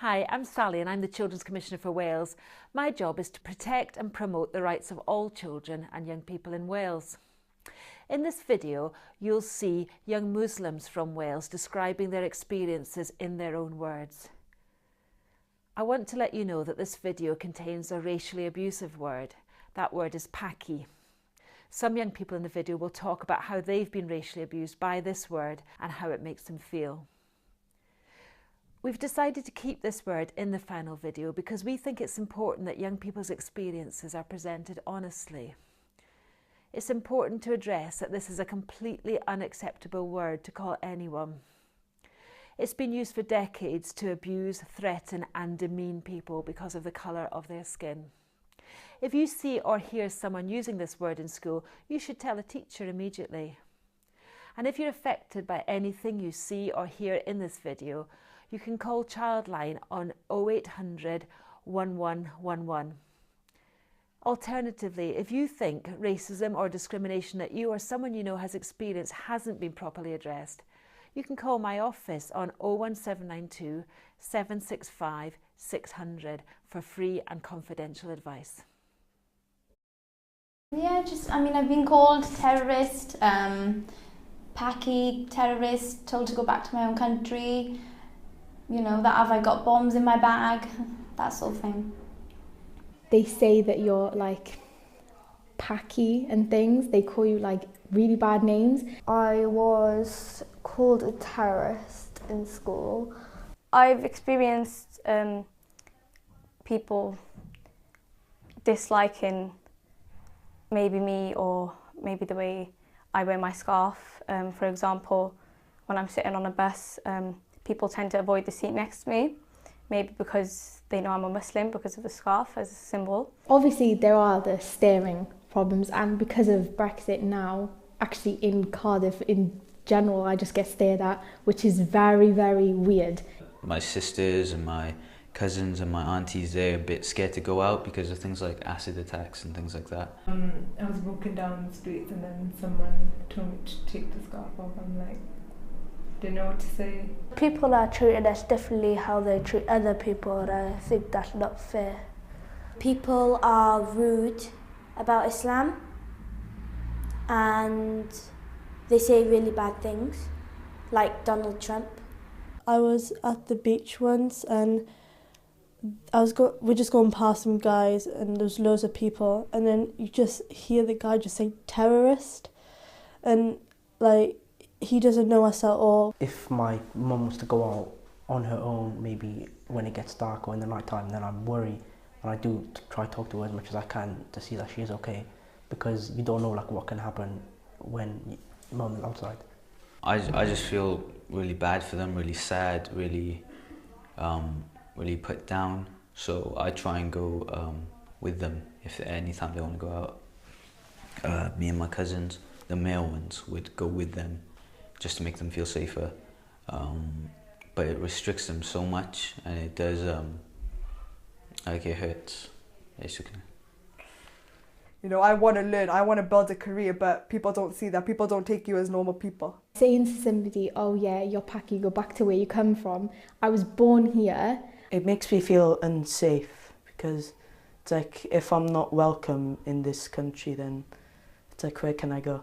Hi, I'm Sally and I'm the Children's Commissioner for Wales. My job is to protect and promote the rights of all children and young people in Wales. In this video, you'll see young Muslims from Wales describing their experiences in their own words. I want to let you know that this video contains a racially abusive word. That word is paki. Some young people in the video will talk about how they've been racially abused by this word and how it makes them feel. We've decided to keep this word in the final video because we think it's important that young people's experiences are presented honestly. It's important to address that this is a completely unacceptable word to call anyone. It's been used for decades to abuse, threaten and demean people because of the colour of their skin. If you see or hear someone using this word in school, you should tell a teacher immediately. And if you're affected by anything you see or hear in this video, you can call Childline on 0800 1111. Alternatively, if you think racism or discrimination that you or someone you know has experienced hasn't been properly addressed, you can call my office on 01792 765 600 for free and confidential advice. Yeah, I've been called terrorist, Paki, terrorist, told to go back to my own country. You know, that have I got bombs in my bag, that sort of thing. They say that you're like packy and things. They call you like really bad names. I was called a terrorist in school. I've experienced people disliking maybe me or maybe the way I wear my scarf. For example, when I'm sitting on a bus, people tend to avoid the seat next to me, maybe because they know I'm a Muslim because of the scarf as a symbol. Obviously there are the staring problems, and because of Brexit now, actually in Cardiff in general I just get stared at, which is very, very weird. My sisters and my cousins and my aunties, they're a bit scared to go out because of things like acid attacks and things like that. I was walking down the streets and then someone told me to take the scarf off. I'm like, didn't know what to say. People are treated us differently how they treat other people, and I think that's not fair. People are rude about Islam and they say really bad things, like Donald Trump. I was at the beach once and we're just going past some guys and there's loads of people, and then you just hear the guy just say terrorist, and like he doesn't know us at all. If my mum was to go out on her own, maybe when it gets dark or in the night time, then I'm worried, and I do try to talk to her as much as I can to see that she is okay, because you don't know like what can happen when mum is outside. I just feel really bad for them, really sad, really really put down. So I try and go with them if anytime they want to go out. Me and my cousins, the male ones, would go with them just to make them feel safer. But it restricts them so much, and it does, like it hurts, basically. You know, I want to learn, I want to build a career, but people don't see that. People don't take you as normal people. Saying to somebody, oh yeah, you're Paki, go back to where you come from. I was born here. It makes me feel unsafe, because it's like if I'm not welcome in this country, then it's like, where can I go?